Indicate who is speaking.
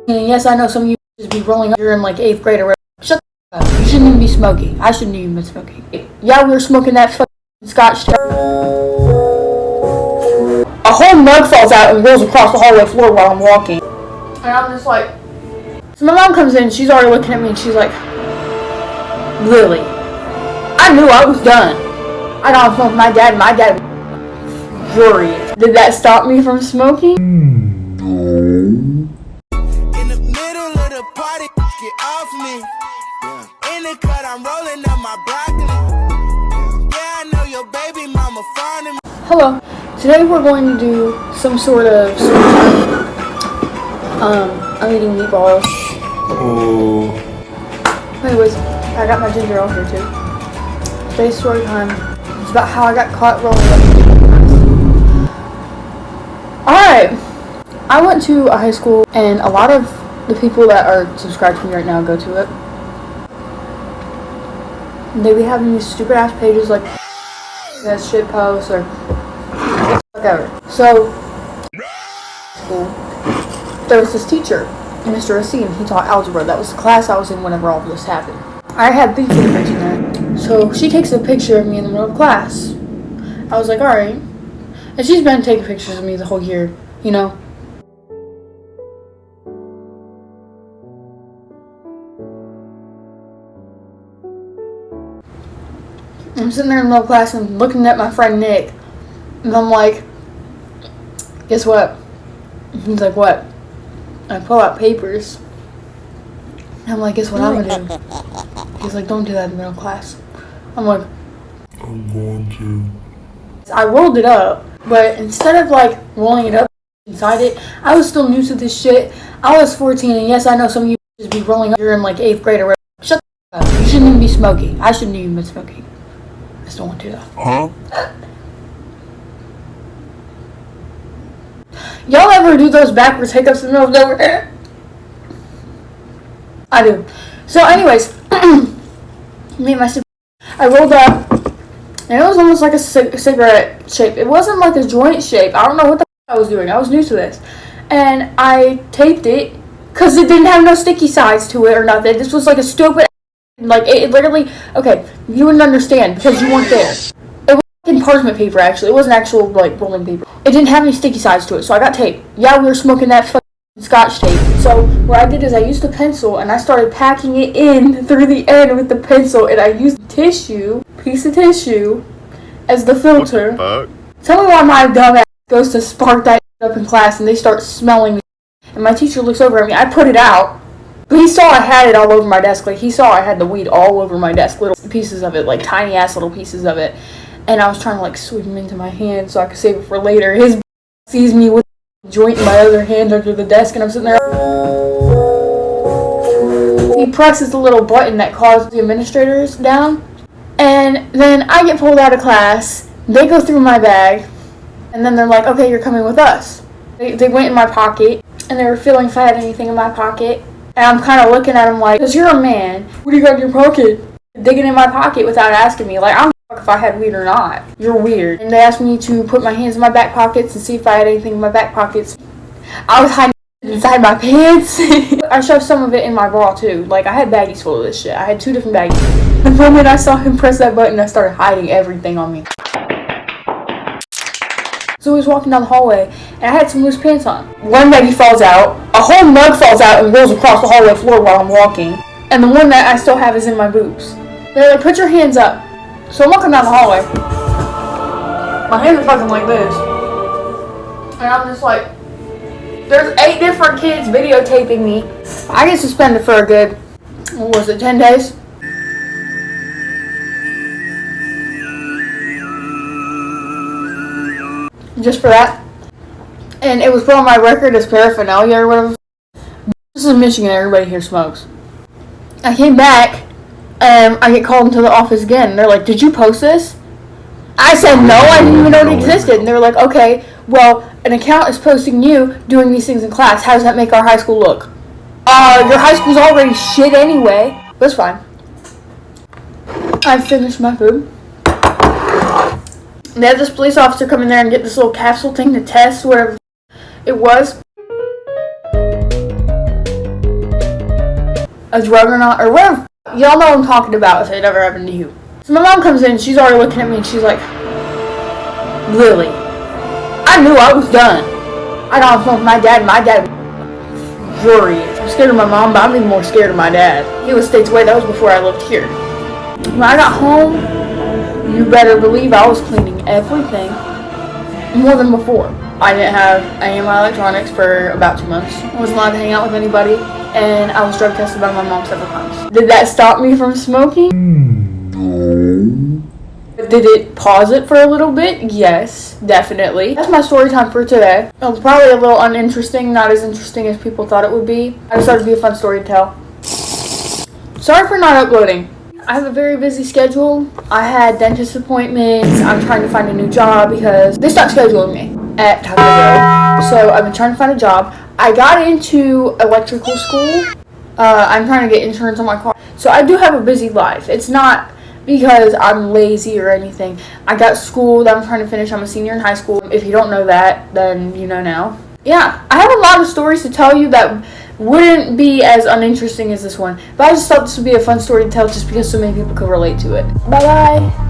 Speaker 1: And yes, I know some of you just be rolling up. You're in like 8th grade or whatever. Shut the fuck up. You shouldn't even be smoking. I shouldn't even be smoking. Yeah, we were smoking that fucking scotch. A whole mug falls out and rolls across the hallway floor while I'm walking. And I'm just like... So my mom comes in, she's already looking at me and she's like... Lily, I knew I was done. I got home with my dad was furious. Did that stop me from smoking?
Speaker 2: In the middle of the party, get off me. In the cut, I'm rolling up my broccoli. Yeah, I know your baby mama fond of me.
Speaker 1: Hello. Today we're going to do some sort of story time. I'm eating meatballs.
Speaker 2: Oh.
Speaker 1: Anyways, I got my ginger ale here too. Today's story time is about how I got caught rolling up. Alright. I went to a high school and a lot of the people that are subscribed to me right now go to it. They be having these stupid ass pages like that shit posts or whatever. So school, there was this teacher, Mr. Asim. He taught algebra. That was the class I was in whenever all of this happened. I had beef with the bitch in there. So she takes a picture of me in the middle of class. I was like, alright. And she's been taking pictures of me the whole year, you know. I'm sitting there in the middle of class and looking at my friend Nick. And I'm like, guess what? He's like, what? I pull out papers. And I'm like, guess what I'm gonna do? He's like, don't do that in the middle of class. I'm like,
Speaker 2: I'm going to.
Speaker 1: I rolled it up, but instead of like rolling it up inside it, I was still new to this shit. I was 14, and yes, I know some of you just be rolling up. You're in like 8th grade or whatever. Shut the fuck up. You shouldn't even be smoking. I shouldn't even be smoking. I just don't want to do that.
Speaker 2: Huh?
Speaker 1: Y'all ever do those backwards hiccups in the middle of nowhere? I do. So anyways, me and my sister, I rolled up, and it was almost like a cigarette shape. It wasn't like a joint shape. I don't know what the f I was doing. I was new to this. And I taped it, because it didn't have no sticky sides to it or nothing. This was like a stupid, like, it literally, okay, you wouldn't understand, because you weren't there. It was in parchment paper, actually. It wasn't actual, like, rolling paper. It didn't have any sticky sides to it, so I got tape. Yeah, we were smoking that fucking scotch tape. So what I did is I used a pencil and I started packing it in through the end with the pencil, and I used piece of tissue, as the filter.
Speaker 2: What the fuck?
Speaker 1: Tell me why my dumb ass goes to spark that up in class and they start smelling me. And my teacher looks over at me. I put it out, but he saw I had it all over my desk. Like, he saw I had the weed all over my desk, little pieces of it, like tiny ass little pieces of it. And I was trying to like sweep them into my hand so I could save it for later. His sees me with the joint in my other hand under the desk, and I'm sitting there. He presses the little button that calls the administrators down, and then I get pulled out of class. They go through my bag, and then they're like, okay, you're coming with us. They went in my pocket, and they were feeling if I had anything in my pocket. And I'm kind of looking at them like, because you're a man, what do you got in your pocket? Digging in my pocket without asking me. Like, I'm if I had weed or not. You're weird. And they asked me to put my hands in my back pockets and see if I had anything in my back pockets. I was hiding inside my pants. I shoved some of it in my bra too. Like, I had baggies full of this shit. I had 2 different baggies. The moment I saw him press that button, I started hiding everything on me. So he was walking down the hallway, and I had some loose pants on. One baggie falls out, a whole mug falls out and rolls across the hallway floor while I'm walking. And the one that I still have is in my boobs. They're like, put your hands up. So I'm walking down the hallway. My hands are fucking like this. And I'm just like, there's 8 different kids videotaping me. I get suspended for a good, what was it, 10 days? Just for that. And it was put on my record as paraphernalia or whatever. This is Michigan, everybody here smokes. I came back. I get called into the office again. They're like, did you post this? I said, no, I didn't even know it existed. And they're like, okay, well, an account is posting you doing these things in class. How does that make our high school look? Your high school's already shit anyway. But it's fine. I finished my food. They had this police officer come in there and get this little capsule thing to test whatever it was. a juggernaut, or whatever. Y'all know what I'm talking about if it ever happened to you. So my mom comes in, she's already looking at me, and she's like, Lily. I knew I was done. I got on the phone with my dad was furious. I'm scared of my mom, but I'm even more scared of my dad. He was states away, that was before I lived here. When I got home, you better believe I was cleaning everything more than before. I didn't have any of my electronics for about 2 months. I wasn't allowed to hang out with anybody, and I was drug tested by my mom several times. Did that stop me from smoking? No. Did it pause it for a little bit? Yes, definitely. That's my story time for today. It was probably a little uninteresting, not as interesting as people thought it would be. I just thought it'd be a fun story to tell. Sorry for not uploading. I have a very busy schedule. I had dentist appointments. I'm trying to find a new job because they stopped scheduling me at Taco Bell. So I've been trying to find a job. I got into electrical school. I'm trying to get insurance on my car. So I do have a busy life. It's not because I'm lazy or anything. I got school that I'm trying to finish. I'm a senior in high school. If you don't know that, then you know now. Yeah, I have a lot of stories to tell you that wouldn't be as uninteresting as this one. But I just thought this would be a fun story to tell just because so many people could relate to it. Bye-bye.